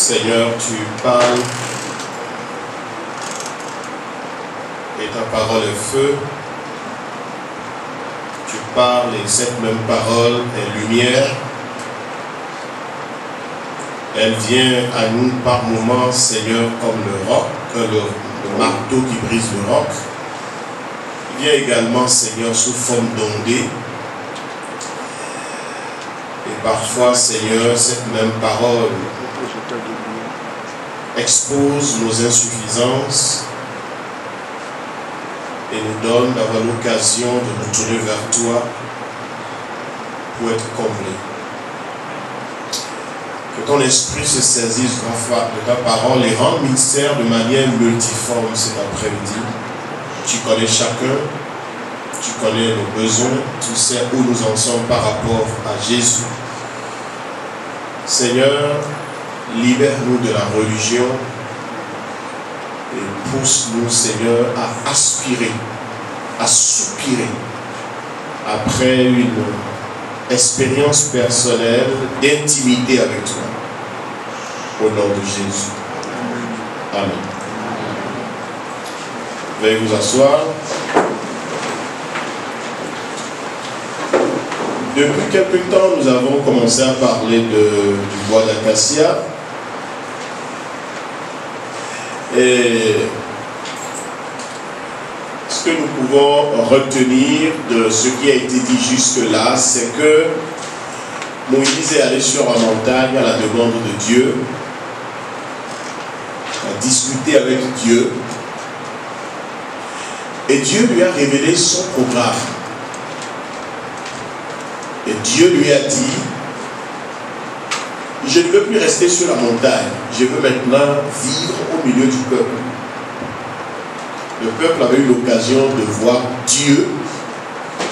Seigneur, tu parles et ta parole est feu. Tu parles et cette même parole est lumière. Elle vient à nous par moments, Seigneur, comme le roc, le marteau qui brise le roc. Il vient également, Seigneur, sous forme d'ondée. Et parfois, Seigneur, cette même parole expose nos insuffisances et nous donne d'avoir l'occasion de nous tourner vers toi pour être comblés. Que ton esprit se saisisse de ta parole et rende ministère de manière multiforme cet après-midi. Tu connais chacun, tu connais nos besoins, tu sais où nous en sommes par rapport à Jésus. Seigneur, libère-nous de la religion et pousse-nous, Seigneur, à aspirer, à soupirer après une expérience personnelle d'intimité avec toi. Au nom de Jésus. Amen. Veuillez vous asseoir. Depuis quelque temps, nous avons commencé à parler du bois d'acacia. Et ce que nous pouvons retenir de ce qui a été dit jusque-là, c'est que Moïse est allé sur la montagne à la demande de Dieu, a discuté avec Dieu, et Dieu lui a révélé son programme. Et Dieu lui a dit, je ne veux plus rester sur la montagne, je veux maintenant vivre au milieu du peuple. Le peuple avait eu l'occasion de voir Dieu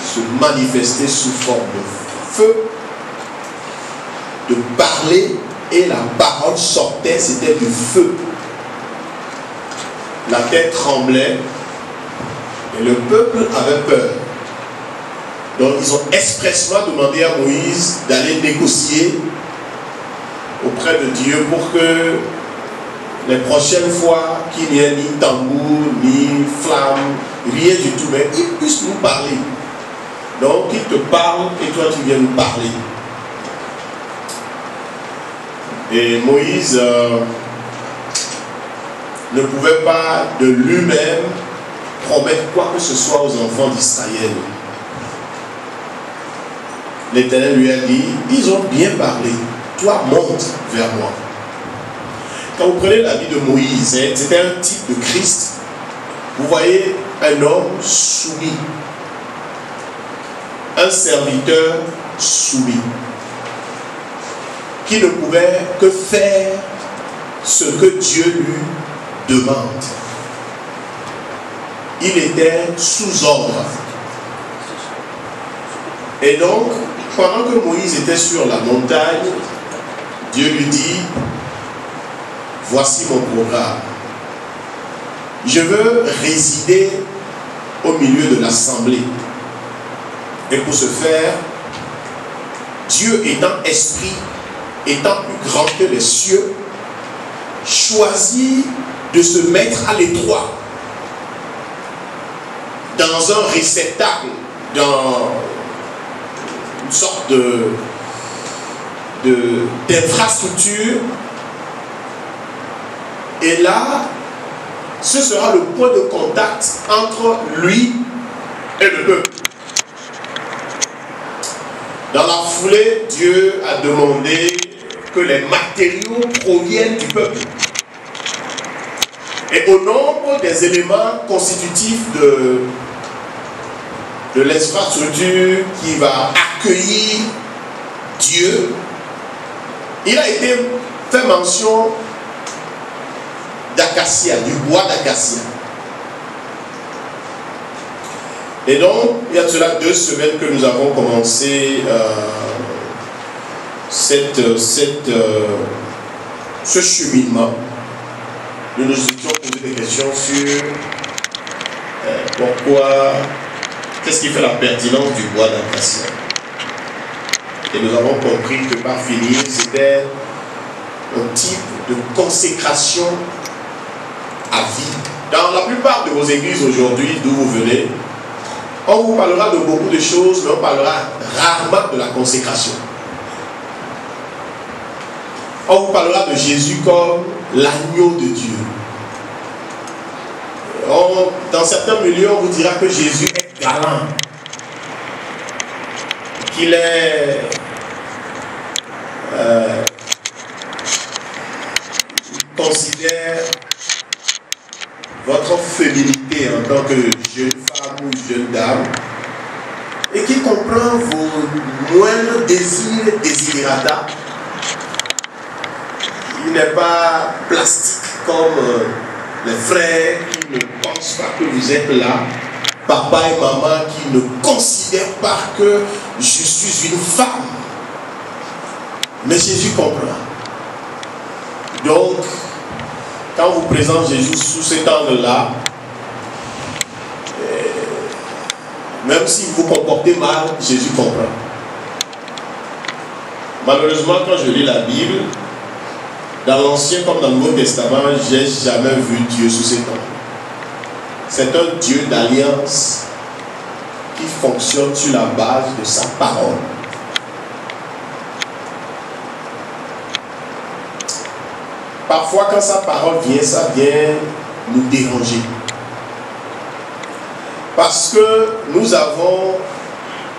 se manifester sous forme de feu, de parler, et la parole sortait, c'était du feu. La terre tremblait, et le peuple avait peur. Donc ils ont expressément demandé à Moïse d'aller négocier auprès de Dieu pour que les prochaines fois qu'il n'y ait ni tambour, ni flamme, rien du tout, mais il puisse nous parler. Donc il te parle et toi tu viens nous parler. Et Moïse ne pouvait pas de lui-même promettre quoi que ce soit aux enfants d'Israël. L'Éternel lui a dit, ils ont bien parlé, toi monte vers moi. Quand vous prenez la vie de Moïse, c'était un type de Christ. Vous voyez un homme soumis, un serviteur soumis, qui ne pouvait que faire ce que Dieu lui demande. Il était sous ordre. Et donc, pendant que Moïse était sur la montagne, Dieu lui dit, voici mon programme. Je veux résider au milieu de l'assemblée. Et pour ce faire, Dieu étant esprit, étant plus grand que les cieux, choisit de se mettre à l'étroit dans un réceptacle, dans une sorte d'infrastructure. Et là, ce sera le point de contact entre lui et le peuple. Dans la foulée, Dieu a demandé que les matériaux proviennent du peuple. Et au nombre des éléments constitutifs de l'infrastructure qui va accueillir Dieu, il a été fait mention d'acacia, du bois d'acacia. Et donc, il y a de cela 2 semaines que nous avons commencé ce cheminement. Nous nous étions posé des questions sur pourquoi, qu'est-ce qui fait la pertinence du bois d'acacia. Et nous avons compris que par finir, c'était un type de consécration à vie. Dans la plupart de vos églises aujourd'hui, d'où vous venez, on vous parlera de beaucoup de choses, mais on parlera rarement de la consécration. On vous parlera de Jésus comme l'agneau de Dieu. Dans certains milieux, on vous dira que Jésus est galant, qu'il est considère votre féminité en tant que jeune femme ou jeune dame et qui comprend vos moindres désirs et désirata. Il n'est pas plastique comme les frères qui ne pensent pas que vous êtes là, papa et maman qui ne considèrent pas que je suis une femme. Mais Jésus comprend. Donc, quand on vous présente Jésus sous cet angle-là, même si vous vous comportez mal, Jésus comprend. Malheureusement, quand je lis la Bible, dans l'Ancien comme dans le Nouveau Testament, je n'ai jamais vu Dieu sous cet angle. C'est un Dieu d'alliance qui fonctionne sur la base de sa parole. Parfois, quand sa parole vient, ça vient nous déranger. Parce que nous avons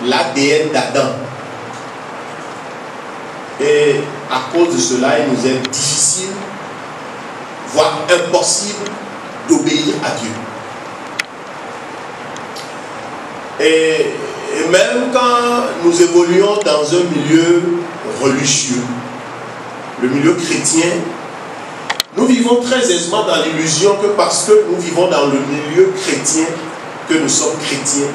l'ADN d'Adam. Et à cause de cela, il nous est difficile, voire impossible, d'obéir à Dieu. Et même quand nous évoluons dans un milieu religieux, le milieu chrétien, nous vivons très aisément dans l'illusion que parce que nous vivons dans le milieu chrétien, que nous sommes chrétiens.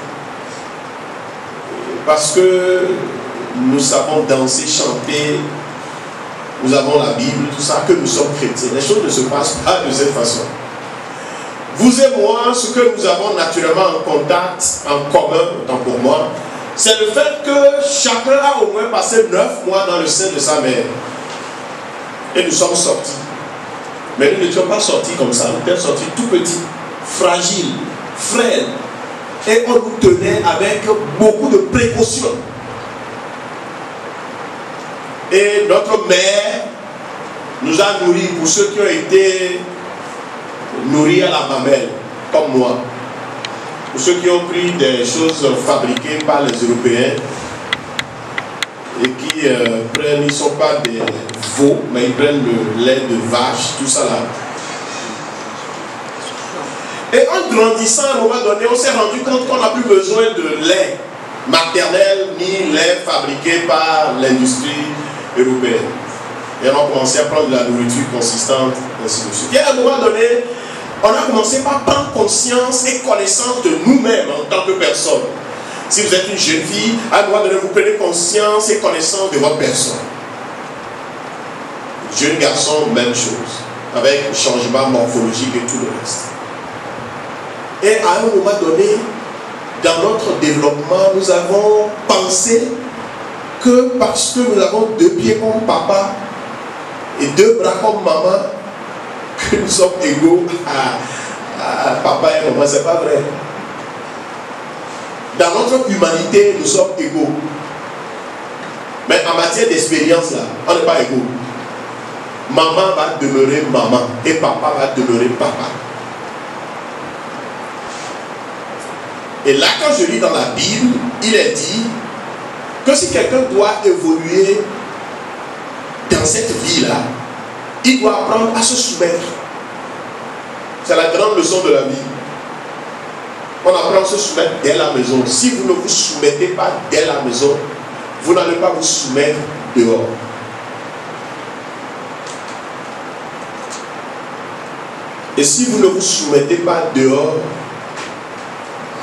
Parce que nous savons danser, chanter, nous avons la Bible, tout ça, que nous sommes chrétiens. Les choses ne se passent pas de cette façon. Vous et moi, ce que nous avons naturellement en contact, en commun, autant pour moi, c'est le fait que chacun a au moins passé 9 mois dans le sein de sa mère. Et nous sommes sortis. Mais nous n'étions pas sortis comme ça. Nous étions sortis tout petits, fragiles, frêles. Et on nous tenait avec beaucoup de précautions. Et notre mère nous a nourris, pour ceux qui ont été nourris à la mamelle, comme moi. Pour ceux qui ont pris des choses fabriquées par les Européens et qui prennent, ils ne sont pas des veaux, mais ils prennent le lait de vache, tout ça là. Et en grandissant, à un moment donné, on s'est rendu compte qu'on n'a plus besoin de lait maternel ni lait fabriqué par l'industrie européenne. Et on a commencé à prendre de la nourriture consistante, ainsi de suite. Et à un moment donné, on a commencé par prendre conscience et connaissance de nous-mêmes en tant que personne. Si vous êtes une jeune fille, à un moment donné, vous prenez conscience et connaissance de votre personne. Jeune garçon, même chose, avec changement morphologique et tout le reste. Et à un moment donné, dans notre développement, nous avons pensé que parce que nous avons 2 pieds comme papa et 2 bras comme maman, que nous sommes égaux à papa et maman. C'est pas vrai. Dans notre humanité, nous sommes égaux. Mais en matière d'expérience, là, on n'est pas égaux. Maman va demeurer maman et papa va demeurer papa. Et là, quand je lis dans la Bible, il est dit que si quelqu'un doit évoluer dans cette vie-là, il doit apprendre à se soumettre. C'est la grande leçon de la vie. On apprend à se soumettre dès la maison. Si vous ne vous soumettez pas dès la maison, vous n'allez pas vous soumettre dehors. Et si vous ne vous soumettez pas dehors,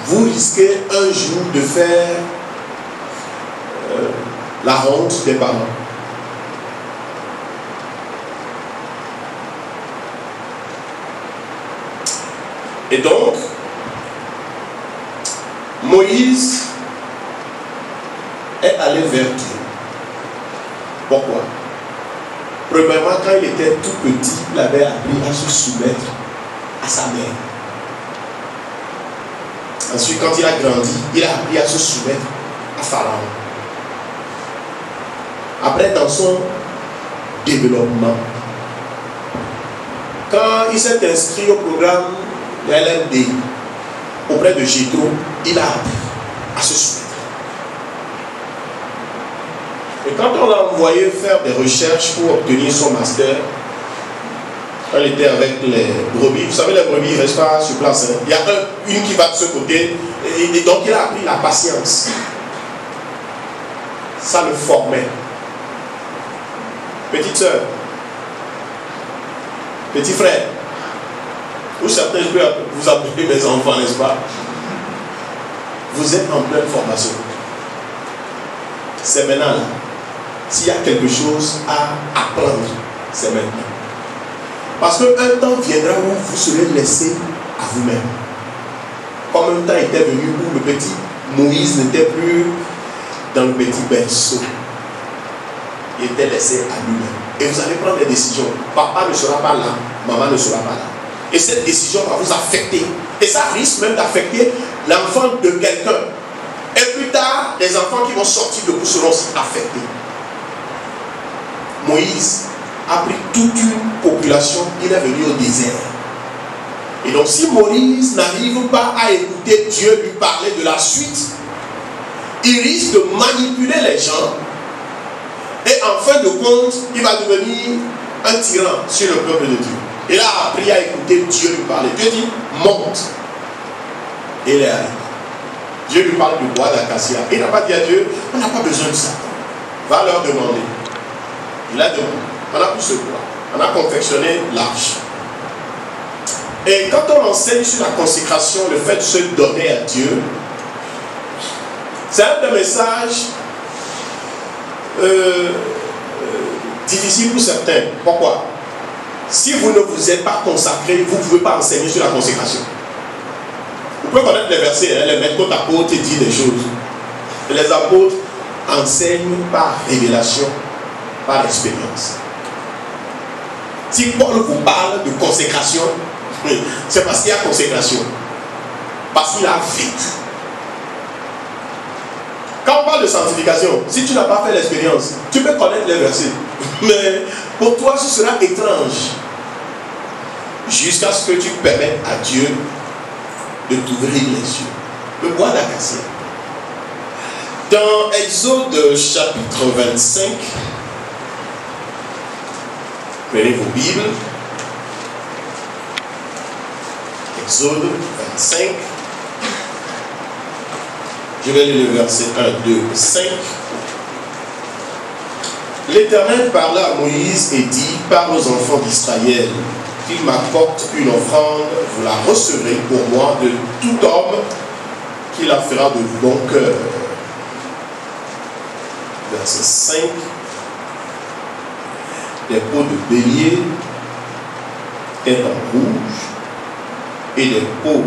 vous risquez un jour de faire la honte des parents. Et donc, Moïse est allé vers Dieu. Pourquoi? Premièrement, quand il était tout petit, il avait appris à se soumettre à sa mère. Ensuite, quand il a grandi, il a appris à se soumettre à Pharaon. Après, dans son développement, quand il s'est inscrit au programme de LMD auprès de Jétro, il a appris à se soumettre. Et quand on l'a envoyé faire des recherches pour obtenir son master, quand il était avec les brebis, vous savez, les brebis, ils ne restent pas sur place. Hein. Il y a une qui va de ce côté, et donc il a appris la patience. Ça le formait. Petite soeur, petit frère, ou certains, je peux vous appeler mes enfants, n'est-ce pas? Vous êtes en pleine formation. C'est maintenant là. S'il y a quelque chose à apprendre, c'est maintenant. Parce qu'un temps viendra où vous serez laissé à vous-même. Comme un temps était venu où le petit Moïse n'était plus dans le petit berceau. Il était laissé à lui-même. Et vous allez prendre des décisions. Papa ne sera pas là, maman ne sera pas là. Et cette décision va vous affecter. Et ça risque même d'affecter l'enfant de quelqu'un. Et plus tard, les enfants qui vont sortir de vous seront aussi affectés. Moïse a pris toute une population, il est venu au désert. Et donc si Moïse n'arrive pas à écouter Dieu lui parler de la suite, il risque de manipuler les gens et en fin de compte, il va devenir un tyran sur le peuple de Dieu. Il a appris à écouter Dieu lui parler. Dieu dit, monte. Et il est arrivé. Dieu lui parle du bois d'acacia. Il n'a pas dit à Dieu, on n'a pas besoin de ça. Va leur demander. Il a demandé. On a pris ce bois. On a confectionné l'arche. Et quand on enseigne sur la consécration, le fait de se donner à Dieu, c'est un des messages difficile pour certains. Pourquoi? Si vous ne vous êtes pas consacré, vous ne pouvez pas enseigner sur la consécration. Vous pouvez connaître les versets, hein, les mettre côte à côte et dire des choses. Et les apôtres enseignent par révélation, par expérience. Si Paul vous parle de consécration, c'est parce qu'il y a consécration. Parce qu'il a vécu. Quand on parle de sanctification, si tu n'as pas fait l'expérience, tu peux connaître les versets. Mais pour toi, ce sera étrange. Jusqu'à ce que tu permettes à Dieu de t'ouvrir les yeux. Le bois d'acacia. Dans Exode chapitre 25, prenez vos Bibles. Exode 25. Je vais lire le verset 1, 2, 5. L'Éternel parla à Moïse et dit, parle aux enfants d'Israël, qu'ils m'apportent une offrande, vous la recevrez pour moi de tout homme qui la fera de bon cœur. Verset 5. Des peaux de bélier, teintes en rouge, et des peaux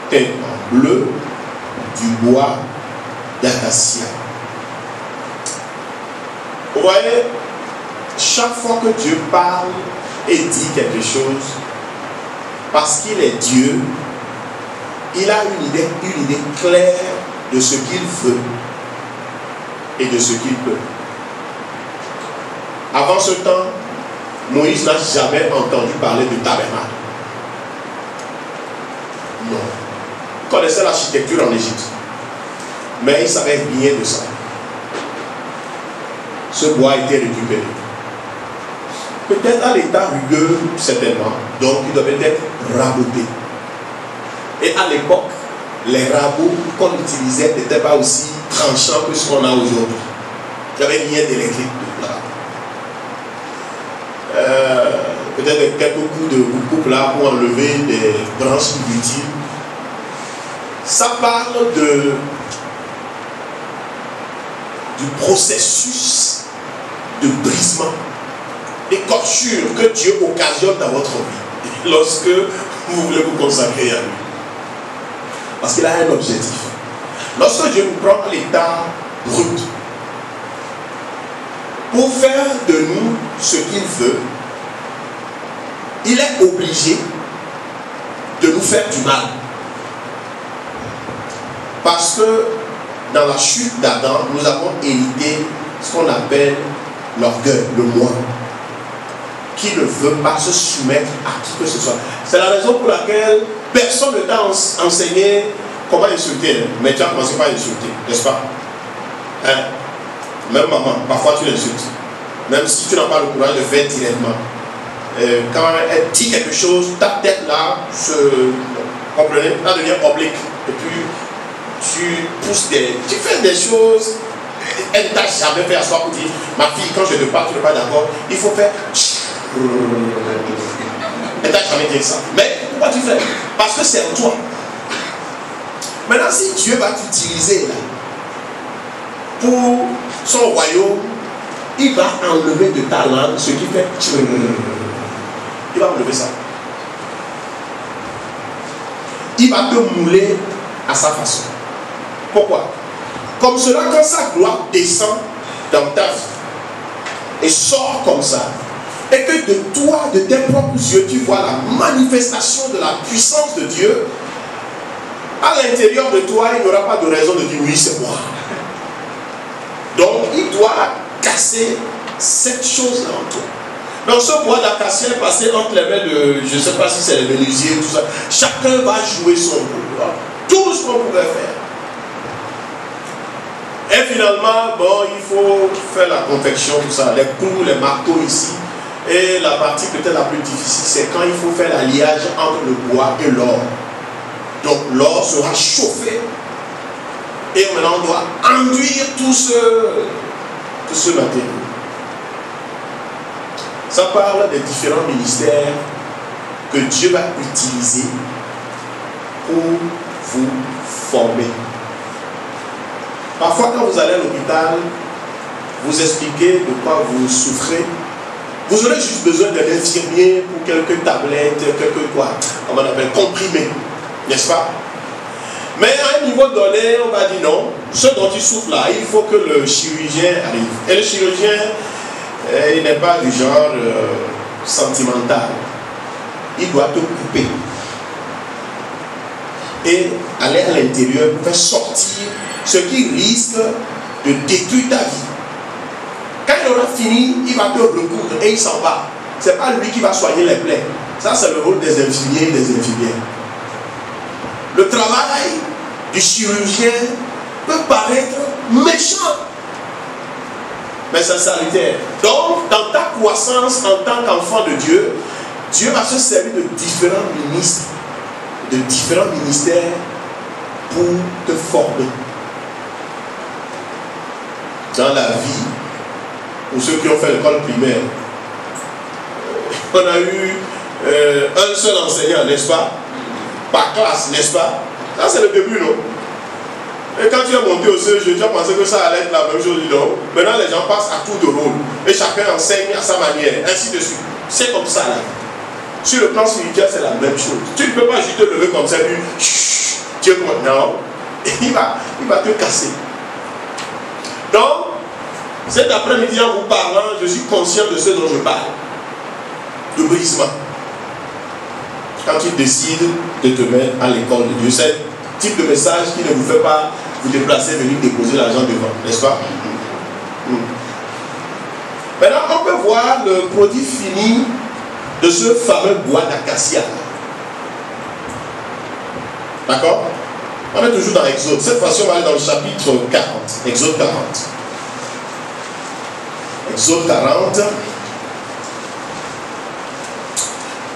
teintes en bleu, du bois d'acacia. Vous voyez, chaque fois que Dieu parle et dit quelque chose, parce qu'il est Dieu, il a une idée claire de ce qu'il veut et de ce qu'il peut. Avant ce temps, Moïse n'a jamais entendu parler de tabernacle. Non. Il connaissait l'architecture en Égypte, mais il savait rien de ça. Ce bois a été récupéré. Peut-être à l'état rugueux, certainement, donc il devait être raboté. Et à l'époque, les rabots qu'on utilisait n'étaient pas aussi tranchants que ce qu'on a aujourd'hui. Il n'y avait rien d'électrique là. Peut-être quelques coups de coupe là pour enlever des branches inutiles. Ça parle du processus de brisement, d'écorchure que Dieu occasionne dans votre vie lorsque vous voulez vous consacrer à lui. Parce qu'il a un objectif. Lorsque Dieu nous prend à l'état brut, pour faire de nous ce qu'il veut, il est obligé de nous faire du mal. Parce que dans la chute d'Adam, nous avons hérité ce qu'on appelle l'orgueil, le moi, qui ne veut pas se soumettre à qui que ce soit. C'est la raison pour laquelle personne ne t'a enseigné comment insulter, mais tu as commencé par insulter, n'est-ce pas? Hein? Même maman, parfois tu l'insultes, même si tu n'as pas le courage de faire directement. Quand elle dit quelque chose, ta tête là, comprenez, là devient oblique, et puis tu pousses tu fais des choses, elle ne t'a jamais fait asseoir pour dire, ma fille, quand je te parle, tu n'es pas d'accord, il faut faire. Elle t'a jamais dit ça. Mais pourquoi tu fais? Parce que c'est en toi. Maintenant, si Dieu va t'utiliser là, pour son royaume, il va enlever de ta langue ce qui fait. Il va enlever ça. Il va te mouler à sa façon. Pourquoi? Comme cela, quand sa gloire descend dans ta vie et sort comme ça, et que de toi, de tes propres yeux, tu vois la manifestation de la puissance de Dieu, à l'intérieur de toi, il n'y aura pas de raison de dire oui, c'est moi. Donc, il doit casser cette chose-là en toi. Donc, ce bois d'acacia est passé entre les mains de, je ne sais pas si c'est les menuisiers, tout ça. Chacun va jouer son rôle. Tout ce qu'on pouvait faire. Et finalement, bon, il faut faire la confection, tout ça, les clous, les marteaux ici. Et la partie peut-être la plus difficile, c'est quand il faut faire l'alliage entre le bois et l'or. Donc l'or sera chauffé. Et maintenant on doit enduire tout ce matériau. Ça parle des différents ministères que Dieu va utiliser pour vous former. Parfois quand vous allez à l'hôpital, vous expliquez de quoi vous souffrez. Vous aurez juste besoin d'un infirmier pour quelques tablettes, quelques quoi, comment on appelle, comprimés, n'est-ce pas? Mais à un niveau donné, on va dire non, ce dont il souffre là, il faut que le chirurgien arrive. Et le chirurgien, il n'est pas du genre sentimental. Il doit te couper. Et aller à l'intérieur pour faire sortir ce qui risque de détruire ta vie. Quand il aura fini, il va te recoudre et il s'en va. Ce n'est pas lui qui va soigner les plaies. Ça, c'est le rôle des infirmiers et des infirmières. Le travail du chirurgien peut paraître méchant, mais c'est salutaire. Donc, dans ta croissance en tant qu'enfant de Dieu, Dieu va se servir de différents ministres, de différents ministères pour te former. Dans la vie, pour ceux qui ont fait l'école primaire, on a eu un seul enseignant, n'est-ce pas? Par classe, n'est-ce pas? Ça, c'est le début, non? Et quand tu es monté au CEG, tu as pensé que ça allait être la même chose, non? Maintenant, les gens passent à tour de rôle. Et chacun enseigne à sa manière, ainsi de suite. C'est comme ça, là. Sur le plan spirituel, c'est la même chose. Tu ne peux pas juste te lever comme ça, puis Dieu maintenant, il va te casser. Donc, cet après-midi, en vous parlant, je suis conscient de ce dont je parle. De brisement. Quand tu décides de te mettre à l'école de Dieu, c'est le type de message qui ne vous fait pas vous déplacer, venir déposer l'argent devant, n'est-ce pas? Maintenant, on peut voir le produit fini de ce fameux bois d'acacia. D'accord? On est toujours dans Exode. Cette fois-ci, on va aller dans le chapitre 40. Exode 40. Exode 40.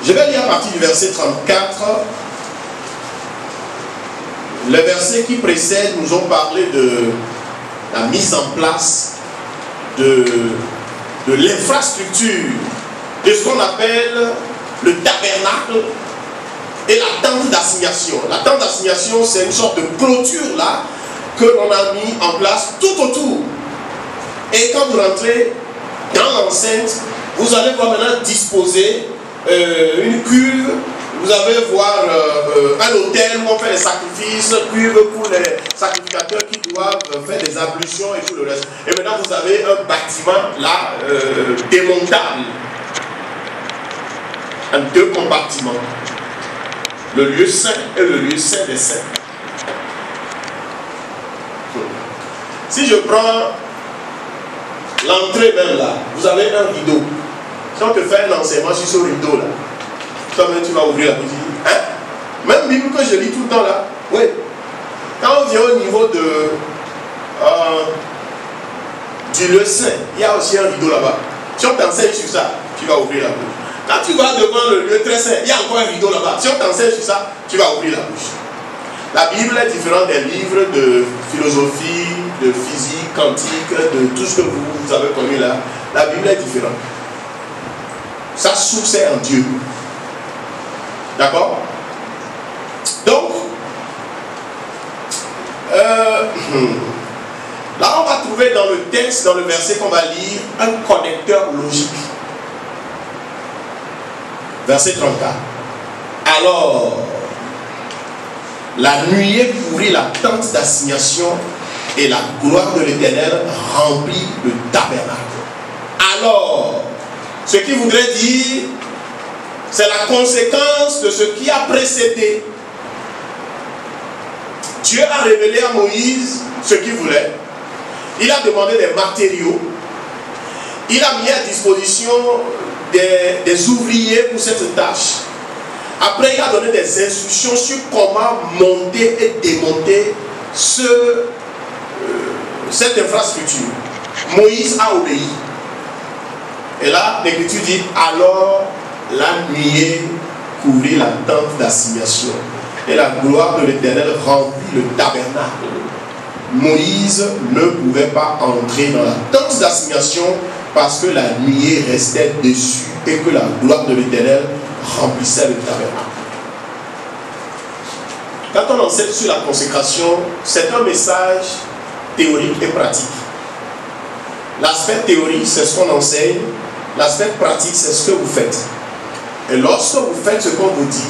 Je vais lire à partir du verset 34. Les versets qui précèdent nous ont parlé de la mise en place de l'infrastructure, de ce qu'on appelle le tabernacle et la tente d'assignation. La tente d'assignation, c'est une sorte de clôture là que l'on a mis en place tout autour. Et quand vous rentrez dans l'enceinte, vous allez voir maintenant disposer une cuve Vous allez voir un hôtel où on fait des sacrifices, puis pour les sacrificateurs qui doivent faire des ablutions et tout le reste. Et maintenant vous avez un bâtiment là démontable en 2 compartiments. Le lieu saint et le lieu saint des saints. Si je prends l'entrée même là, vous avez un rideau. Si on te fait un enseignement sur ce rideau là, toi-même tu vas ouvrir la boutique. Hein? Même Bible que je lis tout le temps là, oui. Quand on vient au niveau de du lieu saint, il y a aussi un rideau là-bas. Si on t'enseigne sur ça, tu vas ouvrir la bouche. Quand tu vas devant le lieu très saint, il y a encore un rideau là-bas. Si on t'enseigne sur ça, tu vas ouvrir la bouche. La Bible est différente des livres de philosophie, de physique, quantique, de tout ce que vous avez connu là. La Bible est différente. Sa source est en Dieu. D'accord? Donc, là on va trouver dans le texte, dans le verset qu'on va lire, un connecteur logique. Verset 34. Alors, la nuée couvrit la tente d'assignation et la gloire de l'Éternel remplit le tabernacle. Alors, ce qui voudrait dire, c'est la conséquence de ce qui a précédé. Dieu a révélé à Moïse ce qu'il voulait. Il a demandé des matériaux. Il a mis à disposition des ouvriers pour cette tâche. Après, il a donné des instructions sur comment monter et démonter cette infrastructure. Moïse a obéi. Et là, l'Écriture dit, alors la nuée couvrit la tente d'assignation et la gloire de l'Éternel remplit le tabernacle. Moïse ne pouvait pas entrer dans la tente d'assignation parce que la nuée restait dessus et que la gloire de l'Éternel remplissait le tabernacle. Quand on enseigne sur la consécration, c'est un message théorique et pratique. L'aspect théorique, c'est ce qu'on enseigne. L'aspect pratique, c'est ce que vous faites. Et lorsque vous faites ce qu'on vous dit,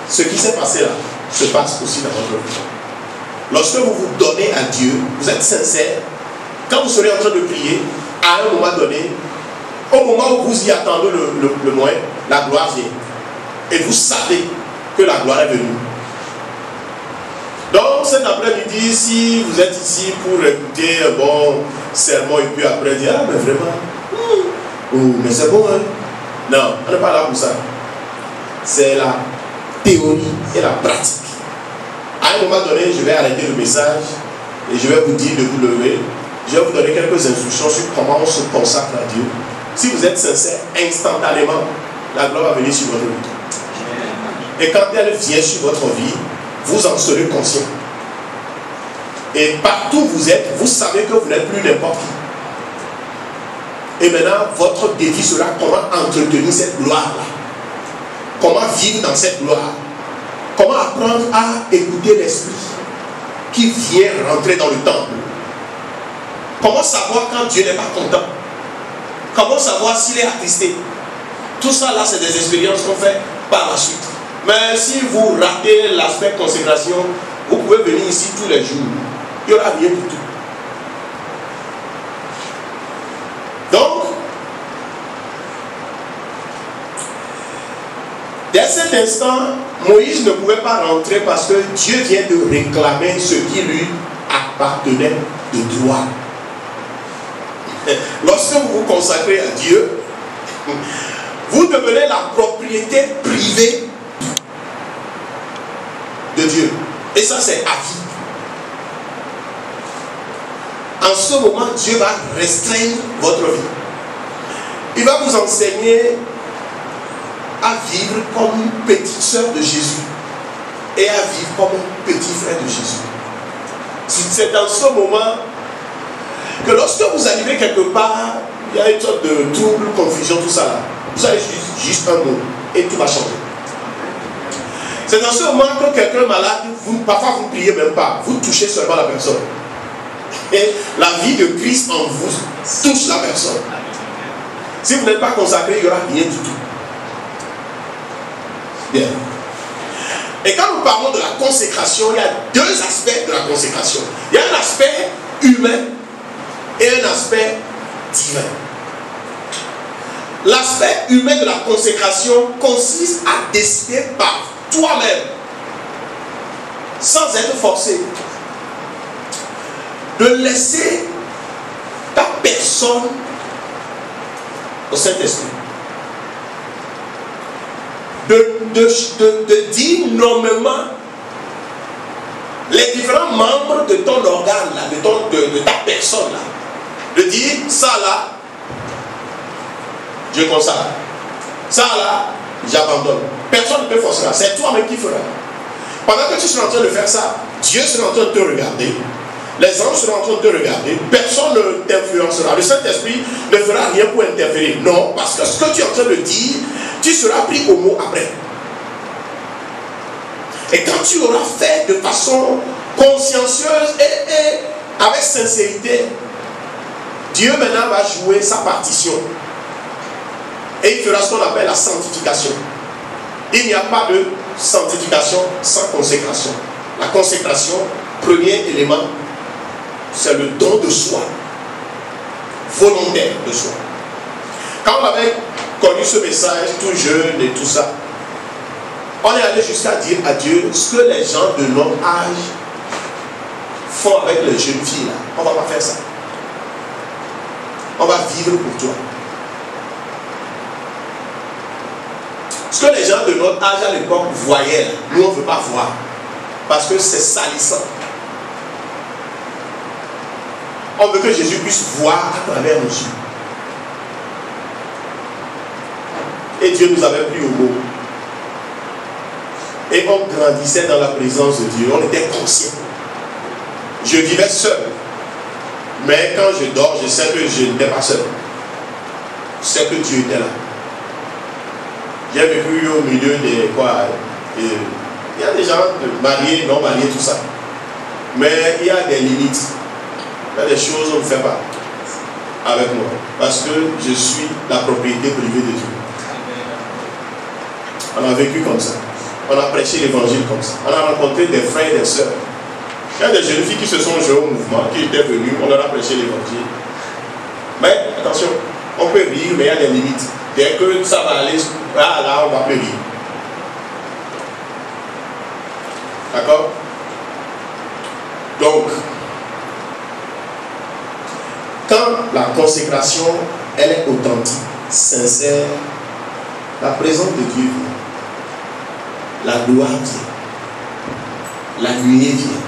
ce qui s'est passé là, se passe aussi dans votre vie. Lorsque vous vous donnez à Dieu, vous êtes sincère, quand vous serez en train de prier, à un moment donné, au moment où vous y attendez le moins, la gloire vient. Et vous savez que la gloire est venue. Donc cet après-midi, si vous êtes ici pour écouter un bon sermon et puis après dire, ah mais vraiment, oh mais c'est bon, hein? Non, on n'est pas là pour ça. C'est la théorie et la pratique. À un moment donné, je vais arrêter le message et je vais vous dire de vous lever. Je vais vous donner quelques instructions sur comment on se consacre à Dieu. Si vous êtes sincère, instantanément, la gloire va venir sur votre vie. Et quand elle vient sur votre vie, vous en serez conscient. Et partout où vous êtes, vous savez que vous n'êtes plus n'importe qui. Et maintenant, votre défi sera comment entretenir cette gloire-là. Comment vivre dans cette gloire. Comment apprendre à écouter l'Esprit qui vient rentrer dans le temple. Comment savoir quand Dieu n'est pas content. Comment savoir s'il est attristé. Tout ça là, c'est des expériences qu'on fait par la suite. Mais si vous ratez l'aspect consécration, vous pouvez venir ici tous les jours. Il y aura rien du tout. Donc, dès cet instant, Moïse ne pouvait pas rentrer parce que Dieu vient de réclamer ce qui lui appartenait de droit. Lorsque vous vous consacrez à Dieu, vous devenez la propriété privée de Dieu. Et ça, c'est à vie. En ce moment, Dieu va restreindre votre vie. Il va vous enseigner à vivre comme une petite sœur de Jésus et à vivre comme un petit frère de Jésus. C'est dans ce moment que lorsque vous arrivez quelque part, il y a une sorte de trouble, confusion, tout ça là. Vous allez juste un mot et tout va changer. C'est dans ce moment que quelqu'un est malade, parfois vous ne priez même pas, vous touchez seulement la personne. Et la vie de Christ en vous touche la personne. Si vous n'êtes pas consacré, il n'y aura rien du tout. Bien. Et quand nous parlons de la consécration, il y a deux aspects de la consécration. Il y a un aspect humain et un aspect divin. L'aspect humain de la consécration consiste à décider par toi-même, sans être forcé, de laisser ta personne au Saint-Esprit. De dire nommément les différents membres de ton organe, là, de ta personne, là. De dire, ça là, je consacre. Ça là, j'abandonne. Personne ne peut forcer ça. C'est toi-même qui feras. Pendant que tu seras en train de faire ça, Dieu sera en train de te regarder. Les anges seront en train de te regarder. Personne ne t'influencera. Le Saint-Esprit ne fera rien pour interférer. Non, parce que ce que tu es en train de dire, tu seras pris au mot après. Et quand tu auras fait de façon consciencieuse et avec sincérité, Dieu maintenant va jouer sa partition. Et il fera ce qu'on appelle la sanctification. Il n'y a pas de sanctification sans consécration. La consécration, premier élément, c'est le don de soi, volontaire de soi. Quand on avait connu ce message, tout jeune et tout ça, on est allé jusqu'à dire à Dieu ce que les gens de notre âge font avec les jeunes filles là. On ne va pas faire ça. On va vivre pour toi. Ce que les gens de notre âge à l'époque voyaient, là, nous on ne veut pas voir. Parce que c'est salissant. On veut que Jésus puisse voir à travers nos yeux. Et Dieu nous avait pris au mot. Et on grandissait dans la présence de Dieu. On était conscient. Je vivais seul. Mais quand je dors, je sais que je n'étais pas seul. Je sais que Dieu était là. J'ai vécu au milieu des quoi. Il y a des gens mariés, non mariés, tout ça. Mais il y a des limites. Il y a des choses qu'on ne fait pas avec moi. Parce que je suis la propriété privée de Dieu. On a vécu comme ça. On a prêché l'évangile comme ça. On a rencontré des frères et des sœurs. Il y a des jeunes filles qui se sont jouées au mouvement, qui étaient venues, on leur a prêché l'évangile. Mais attention, on peut rire, mais il y a des limites. Dès que ça va aller, là, on va plus rire. D'accord? Donc, quand la consécration, elle est authentique, sincère, la présence de Dieu vient. La gloire vient. La nuée vient.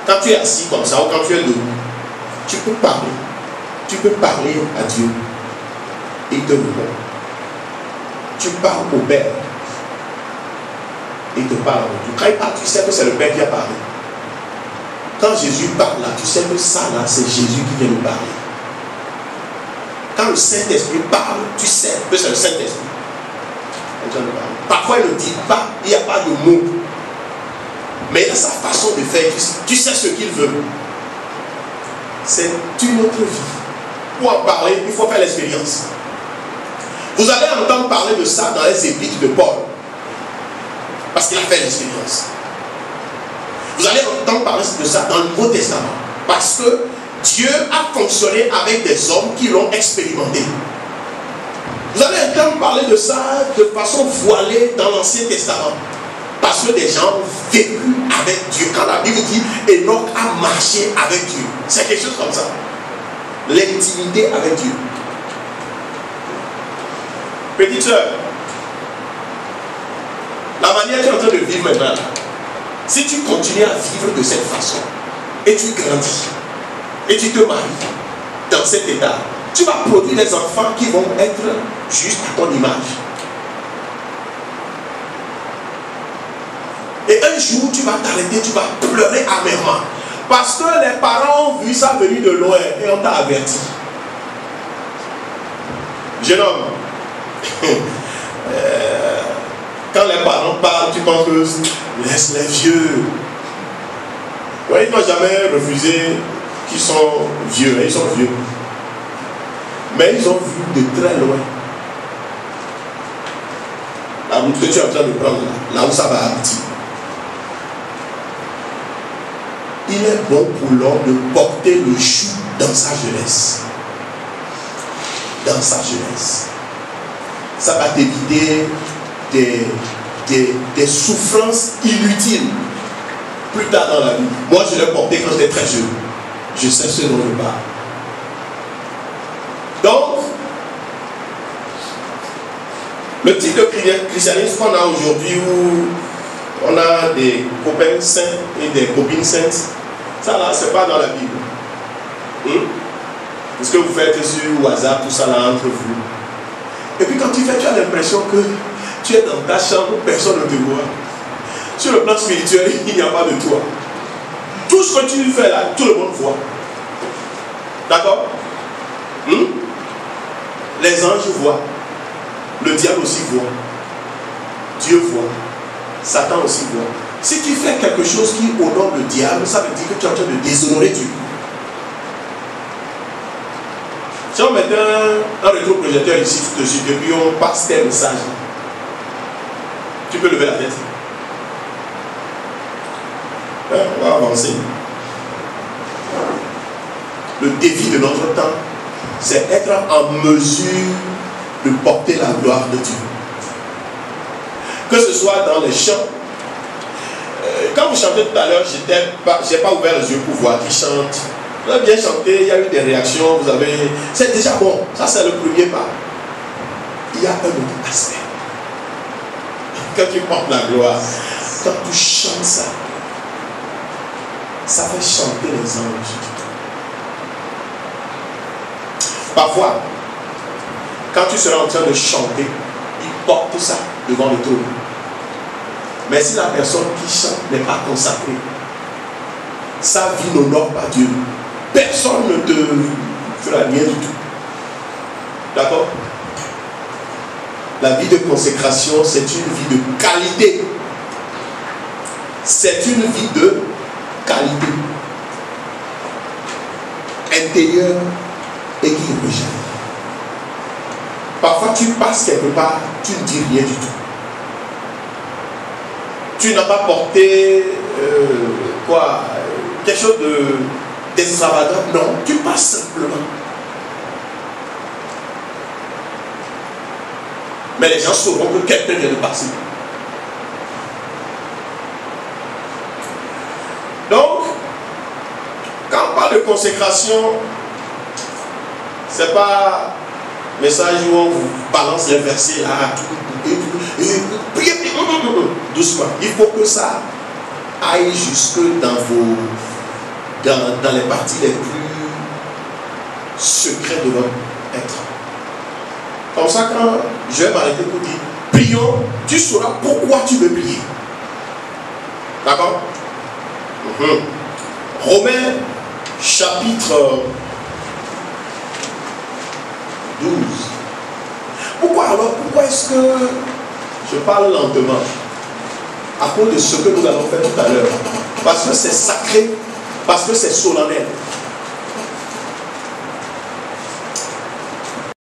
Quand tu es assis comme ça ou quand tu es debout, tu peux parler. Tu peux parler à Dieu. Il te répond. Tu parles au Père. Il te parle à Dieu. Quand il parle, tu sais que c'est le Père qui a parlé. Quand Jésus parle là, tu sais que ça là, c'est Jésus qui vient nous parler. Quand le Saint-Esprit parle, tu sais que c'est le Saint-Esprit. Parfois il ne dit pas, il n'y a pas de mots. Mais il a sa façon de faire. Tu sais ce qu'il veut. C'est une autre vie. Pour en parler, il faut faire l'expérience. Vous allez entendre parler de ça dans les épîtres de Paul. Parce qu'il a fait l'expérience. Vous allez entendre parler de ça dans le Nouveau Testament. Parce que Dieu a fonctionné avec des hommes qui l'ont expérimenté. Vous allez entendre parler de ça de façon voilée dans l'Ancien Testament. Parce que des gens ont vécu avec Dieu. Quand la Bible dit Enoch a marché avec Dieu, c'est quelque chose comme ça. L'intimité avec Dieu. Petite soeur, la manière que tu es en train de vivre maintenant, si tu continues à vivre de cette façon, et tu grandis, et tu te maries dans cet état, tu vas produire des enfants qui vont être juste à ton image. Et un jour, tu vas t'arrêter, tu vas pleurer amèrement. Parce que les parents ont vu ça venir de loin et on t'a averti. Jeune homme, quand les parents parlent, tu penses que laisse les vieux. Ouais, ils n'ont jamais refusé qu'ils sont vieux, ils sont vieux. Mais ils ont vu de très loin. La la route que tu es en train de prendre là, là où ça va aboutir. Il est bon pour l'homme de porter le joug dans sa jeunesse. Dans sa jeunesse. Ça va t'éviter des souffrances inutiles plus tard dans la vie. Moi, je l'ai porté quand j'étais très jeune. Je sais ce dont je parle. Donc, le type de christianisme qu'on a aujourd'hui, où on a des copains saints et des copines saintes, ça là, c'est pas dans la Bible. Ce que vous faites sur WhatsApp, tout ça là entre vous. Et puis quand tu fais, tu as l'impression que tu es dans ta chambre, personne ne te voit. Sur le plan spirituel, il n'y a pas de toi. Tout ce que tu fais là, tout le monde voit. D'accord? Les anges voient. Le diable aussi voit. Dieu voit. Satan aussi voit. Si tu fais quelque chose qui honore le diable, ça veut dire que tu es en train de déshonorer Dieu. Si on mettait un rétroprojecteur ici dessus, et puis on passe tes messages, tu peux lever la tête. On va avancer. Le défi de notre temps, c'est être en mesure de porter la gloire de Dieu. Que ce soit dans les chants. Quand vous chantez tout à l'heure, je n'ai pas ouvert les yeux pour voir qui chante. Vous avez bien chanté, il y a eu des réactions, vous avez... C'est déjà bon, ça c'est le premier pas. Il y a un autre aspect. Quand tu portes la gloire, quand tu chantes ça, ça fait chanter les anges. Parfois, quand tu seras en train de chanter, il porte ça devant le trône. Mais si la personne qui chante n'est pas consacrée, sa vie n'honore pas Dieu. Personne ne te fera rien du tout. D'accord? La vie de consécration, c'est une vie de qualité. C'est une vie de qualité. Intérieure et qui rejette. Parfois, tu passes quelque part, tu ne dis rien du tout. Tu n'as pas porté quelque chose d'extravagant. Non, tu passes simplement. Mais les gens sauront que quelqu'un vient de passer. Donc, quand on parle de consécration, c'est pas un message où on vous balance les versets là, priez, doucement. Il faut que ça aille jusque dans les parties les plus secrètes de votre être. Comme ça, quand je vais m'arrêter pour dire prions, tu sauras pourquoi tu veux prier. D'accord? Romains chapitre 12. Pourquoi est-ce que je parle lentement? À cause de ce que nous allons faire tout à l'heure. Parce que c'est sacré, parce que c'est solennel.